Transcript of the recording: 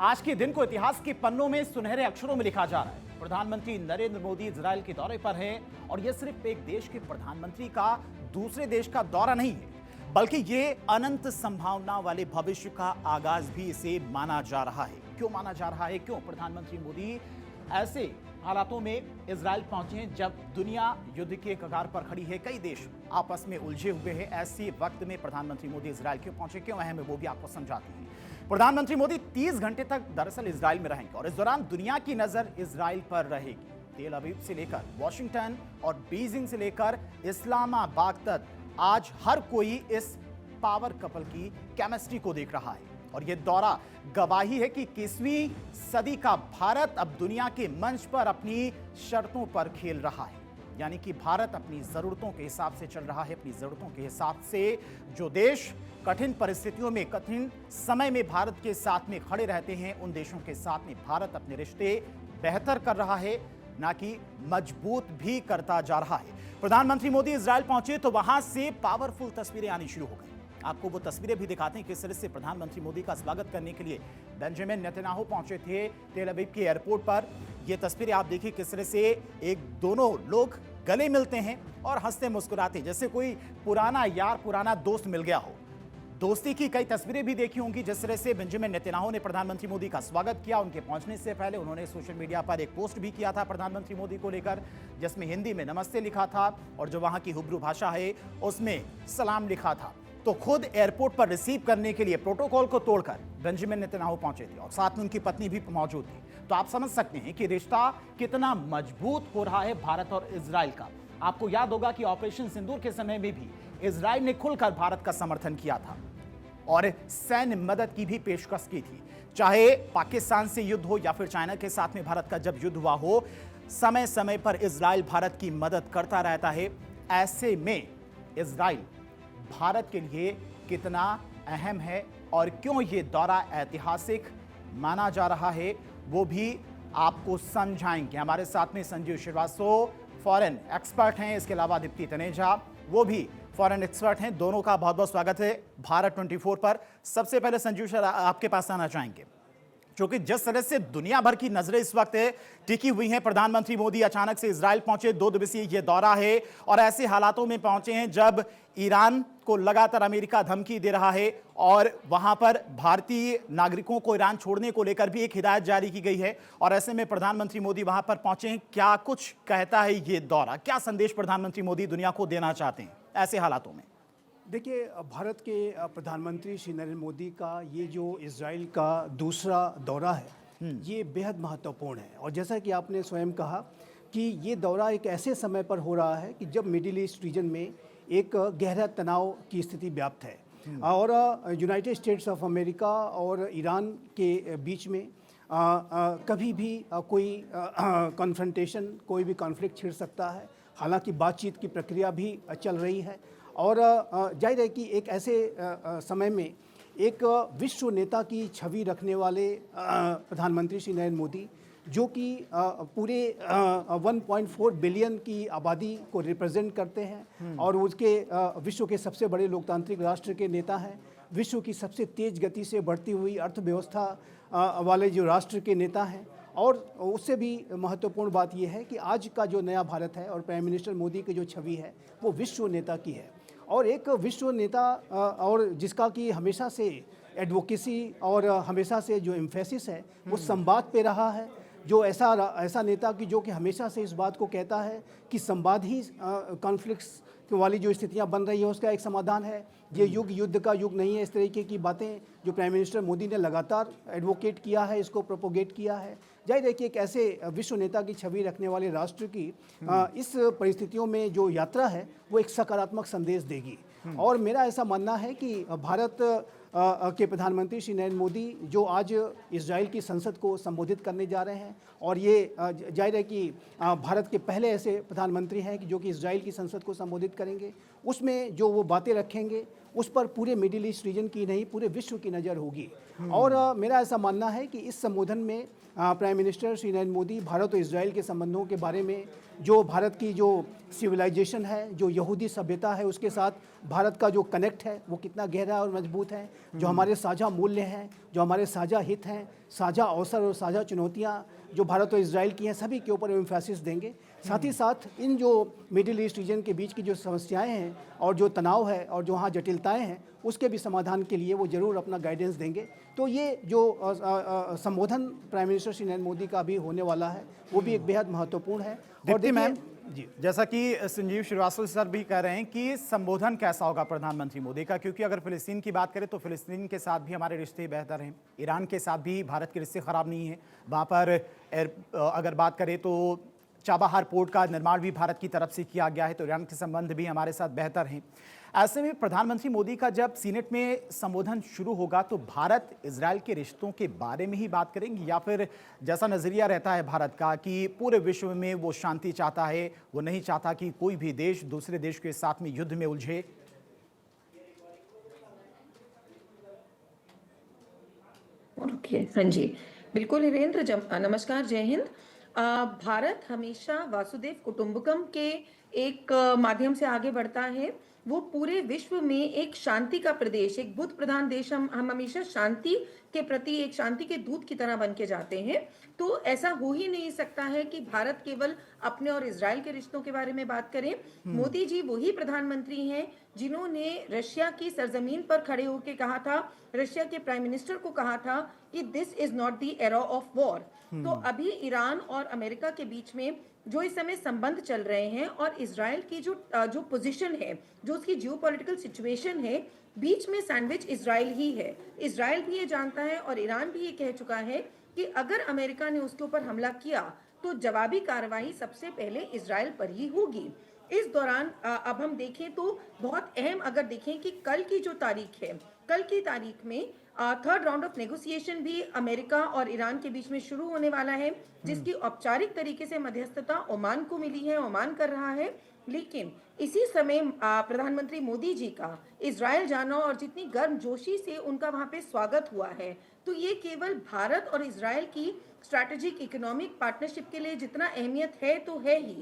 आज के दिन को इतिहास के पन्नों में सुनहरे अक्षरों में लिखा जा रहा है। प्रधानमंत्री नरेंद्र मोदी इजराइल के दौरे पर हैं और यह सिर्फ एक देश के प्रधानमंत्री का दूसरे देश का दौरा नहीं है, बल्कि ये अनंत संभावना वाले भविष्य का आगाज भी इसे माना जा रहा है। क्यों माना जा रहा है? क्यों प्रधानमंत्री मोदी ऐसे हालातों में इजराइल पहुंचे हैं जब दुनिया युद्ध के कगार पर खड़ी है, कई देश आपस में उलझे हुए हैं। ऐसे वक्त में प्रधानमंत्री मोदी इजराइल क्यों पहुंचे, क्यों अहम है, वो भी आपको समझाते हैं। प्रधानमंत्री मोदी 30 घंटे तक दरअसल इजराइल में रहेंगे और इस दौरान दुनिया की नजर इजराइल पर रहेगी। तेल अवीव से लेकर वॉशिंगटन और बीजिंग से लेकर इस्लामाबाद तक आज हर कोई इस पावर कपल की केमिस्ट्री को देख रहा है और यह दौरा गवाही है कि 21वीं सदी का भारत अब दुनिया के मंच पर अपनी शर्तों पर खेल रहा है। यानी कि भारत अपनी जरूरतों के हिसाब से चल रहा है, अपनी जरूरतों के हिसाब से। जो देश कठिन परिस्थितियों में, कठिन समय में भारत के साथ में खड़े रहते हैं, उन देशों के साथ में भारत अपने रिश्ते बेहतर कर रहा है, ना कि मजबूत भी करता जा रहा है। प्रधानमंत्री मोदी इजराइल पहुंचे तो वहां से पावरफुल तस्वीरें आनी शुरू हो गई। आपको वो तस्वीरें भी दिखाते हैं किस तरह से प्रधानमंत्री मोदी का स्वागत करने के लिए बेंजामिन नेतन्याहू पहुंचे थे तेल अवीव के एयरपोर्ट पर। ये तस्वीरें आप देखिए किस तरह से दोनों लोग गले मिलते हैं और हंसते मुस्कुराते, जैसे कोई पुराना यार, पुराना दोस्त मिल गया हो। दोस्ती की कई तस्वीरें भी देखी होंगी जिस तरह से बेंजामिन नेतन्याहू ने प्रधानमंत्री मोदी का स्वागत किया। उनके पहुंचने से पहले उन्होंने सोशल मीडिया पर एक पोस्ट भी किया था प्रधानमंत्री मोदी को लेकर, जिसमें हिंदी में नमस्ते लिखा था और जो वहां की हुब्रू भाषा है उसमें सलाम लिखा था। तो खुद एयरपोर्ट पर रिसीव करने के लिए प्रोटोकॉल को तोड़कर बेंजामिन नेतन्याहू पहुंचे थे और साथ में उनकी पत्नी भी मौजूद थी। तो आप समझ सकते हैं कि रिश्ता कितना मजबूत हो रहा है भारत और इजराइल का। आपको याद होगा कि ऑपरेशन सिंदूर के समय में भी इजराइल ने खुलकर भारत का समर्थन किया था और सैन्य मदद की भी पेशकश की थी। चाहे पाकिस्तान से युद्ध हो या फिर चाइना के साथ में भारत का जब युद्ध हुआ हो, समय समय पर इजराइल भारत की मदद करता रहता है। ऐसे में इजराइल भारत के लिए कितना अहम है और क्यों ये दौरा ऐतिहासिक माना जा रहा है, वो भी आपको समझाएंगे। हमारे साथ में संजीव श्रीवास्तव फॉरेन एक्सपर्ट हैं, इसके अलावा दीप्ति तनेजा वो भी फॉरेन एक्सपर्ट हैं। दोनों का बहुत बहुत स्वागत है भारत 24 पर। सबसे पहले संजीव सर आपके पास आना चाहेंगे, क्योंकि जिस तरह से दुनिया भर की नजरें इस वक्त टिकी हुई हैं, प्रधानमंत्री मोदी अचानक से इजराइल पहुंचे, 2 दिवसीय ये दौरा है और ऐसे हालातों में पहुंचे हैं जब ईरान को लगातार अमेरिका धमकी दे रहा है और वहां पर भारतीय नागरिकों को ईरान छोड़ने को लेकर भी एक हिदायत जारी की गई है और ऐसे में प्रधानमंत्री मोदी वहां पर पहुंचे हैं। क्या कुछ कहता है ये दौरा, क्या संदेश प्रधानमंत्री मोदी दुनिया को देना चाहते हैं ऐसे हालातों में? देखिए, भारत के प्रधानमंत्री श्री नरेंद्र मोदी का ये जो इजराइल का दूसरा दौरा है, ये बेहद महत्वपूर्ण है। और जैसा कि आपने स्वयं कहा कि ये दौरा एक ऐसे समय पर हो रहा है कि जब मिडिल ईस्ट रीजन में एक गहरा तनाव की स्थिति व्याप्त है और यूनाइटेड स्टेट्स ऑफ अमेरिका और ईरान के बीच में कभी भी कोई कन्फ्रंटेशन, कोई भी कॉन्फ्लिक्ट छिड़ सकता है। हालांकि बातचीत की प्रक्रिया भी चल रही है और जाहिर है कि एक ऐसे समय में एक विश्व नेता की छवि रखने वाले प्रधानमंत्री श्री नरेंद्र मोदी, जो कि पूरे 1.4 बिलियन की आबादी को रिप्रेजेंट करते हैं और उसके विश्व के सबसे बड़े लोकतांत्रिक राष्ट्र के नेता हैं, विश्व की सबसे तेज गति से बढ़ती हुई अर्थव्यवस्था वाले जो राष्ट्र के नेता हैं। और उससे भी महत्वपूर्ण बात यह है कि आज का जो नया भारत है और प्राइम मिनिस्टर मोदी की जो छवि है वो विश्व नेता की है और एक विश्व नेता और जिसका कि हमेशा से एडवोकेसी और हमेशा से जो एम्फेसिस है वो संवाद पे रहा है। जो ऐसा नेता की जो कि हमेशा से इस बात को कहता है कि संवाद ही कॉन्फ्लिक्ट्स वाली जो स्थितियां बन रही है उसका एक समाधान है। ये युग युद्ध का युग नहीं है। इस तरीके की बातें जो प्राइम मिनिस्टर मोदी ने लगातार एडवोकेट किया है, इसको प्रोपोगेट किया है। जाहिर है कि एक ऐसे विश्व नेता की छवि रखने वाले राष्ट्र की इस परिस्थितियों में जो यात्रा है वो एक सकारात्मक संदेश देगी। और मेरा ऐसा मानना है कि भारत के प्रधानमंत्री श्री नरेंद्र मोदी जो आज इजराइल की संसद को संबोधित करने जा रहे हैं और ये जाहिर है कि भारत के पहले ऐसे प्रधानमंत्री हैं कि जो कि इजराइल की संसद को संबोधित करेंगे, उसमें जो वो बातें रखेंगे उस पर पूरे मिडिल ईस्ट रीजन की नहीं, पूरे विश्व की नज़र होगी। और मेरा ऐसा मानना है कि इस संबोधन में प्राइम मिनिस्टर श्री नरेंद्र मोदी भारत और इजराइल के संबंधों के बारे में, जो भारत की जो सिविलाइजेशन है, जो यहूदी सभ्यता है, उसके साथ भारत का जो कनेक्ट है वो कितना गहरा और मजबूत है, जो हमारे साझा मूल्य हैं, जो हमारे साझा हित हैं, साझा अवसर और साझा चुनौतियाँ जो भारत और इजराइल की हैं, सभी के ऊपर एम्फेसिस देंगे। साथ ही साथ इन जो मिडिल ईस्ट रीजन के बीच की जो समस्याएं हैं और जो तनाव है और जो वहाँ जटिलताएं हैं, उसके भी समाधान के लिए वो जरूर अपना गाइडेंस देंगे। तो ये जो संबोधन प्राइम मिनिस्टर श्री नरेंद्र मोदी का भी होने वाला है वो भी एक बेहद महत्वपूर्ण है। और दीप्ति देखिए मैम जी, जैसा कि संजीव श्रीवास्तव सर भी कह रहे हैं कि संबोधन कैसा होगा प्रधानमंत्री मोदी का, क्योंकि अगर फिलिस्तीन की बात करें तो फिलिस्तीन के साथ भी हमारे रिश्ते बेहतर हैं, ईरान के साथ भी भारत के रिश्ते खराब नहीं हैं। वहाँ पर अगर बात करें तो चाबहार पोर्ट का निर्माण भी भारत की तरफ से किया गया है, तो ईरान के संबंध भी हमारे साथ बेहतर हैं। ऐसे में प्रधानमंत्री मोदी का जब सीनेट में संबोधन शुरू होगा तो भारत इजराइल के रिश्तों के बारे में ही बात करेंगे, या फिर जैसा नजरिया रहता है भारत का कि पूरे विश्व में वो शांति चाहता है, वो नहीं चाहता कि कोई भी देश दूसरे देश के साथ में युद्ध में उलझे? ओके, हाँ जी, बिल्कुल वीरेंद्र, नमस्कार, जय हिंद। भारत हमेशा वासुदेव कुटुंबकम के एक माध्यम से आगे बढ़ता है। वो पूरे विश्व में एक शांति का प्रदेश, एक बुद्ध प्रधान देश, हम हमेशा शांति के प्रति एक शांति के दूत की तरह बन के जाते हैं। तो ऐसा हो ही नहीं सकता है कि भारत केवल अपने और इजराइल के रिश्तों के बारे में बात करें। मोदी जी वही प्रधानमंत्री हैं जिन्होंने रशिया की सरजमीन पर खड़े होकर कहा था, रशिया के प्राइम मिनिस्टर को कहा था कि this is not the era of war. तो अभी ईरान और अमेरिका के बीच में जो इस समय संबंध चल रहे हैं और इजराइल की जो पोजीशन है, जो उसकी जियोपॉलिटिकल सिचुएशन है, बीच में सैंडविच इजराइल ही है। इजराइल भी ये जानता है और ईरान भी ये कह चुका है कि अगर अमेरिका ने उसके ऊपर हमला किया तो जवाबी कार्रवाई सबसे पहले इजराइल पर ही होगी। इस दौरान अब हम देखें तो बहुत अहम, अगर देखें कि कल की जो तारीख है, कल की तारीख में थर्ड राउंड ऑफ नेगोशिएशन भी अमेरिका और ईरान के बीच में शुरू होने वाला है, जिसकी औपचारिक तरीके से मध्यस्थता ओमान को मिली है, ओमान कर रहा है। लेकिन इसी समय प्रधानमंत्री मोदी जी का इजराइल जाना और जितनी गर्मजोशी से उनका वहां पे स्वागत हुआ है, तो ये केवल भारत और इजराइल की स्ट्रैटेजिक इकोनॉमिक पार्टनरशिप के लिए जितना अहमियत है तो है ही,